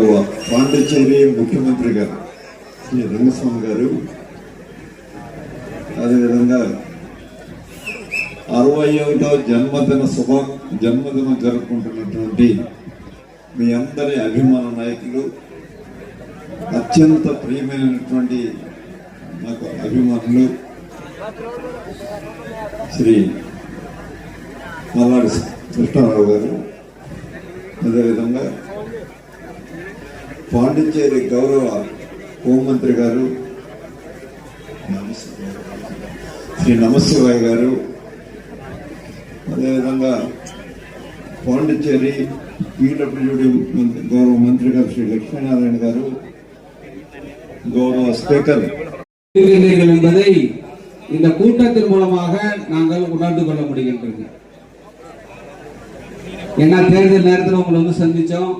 గౌరవ పాండిచ్చేరి ముఖ్యమంత్రి గారు శ్రీ రంగస్వామి గారు, అదేవిధంగా 61వ జన్మదినం జరుపుకుంటున్నటువంటి మీ అందరి అభిమాన నాయకులు, అత్యంత ప్రియమైనటువంటి నాకు అభిమానులు శ్రీ మల్లాడి కృష్ణారావు గారు, అదేవిధంగా పాండిచ్చేరి గౌరవ హోంమంత్రి గారు శ్రీ నమశివాయ గారు, అదేవిధంగా పాండిచ్చేరి పీడబ్ల్యూడి గౌరవ మంత్రి గారు శ్రీ లక్ష్మీనారాయణ గారు, கௌரவ ஸ்பீக்கர் என்பதை இந்த கூட்டத்தின் மூலமாக நாங்கள் உணர்ந்து கொள்ள முடிகின்றது. ஏன்னா தேர்தல் நேரத்தில் உங்களை வந்து சந்திச்சோம்,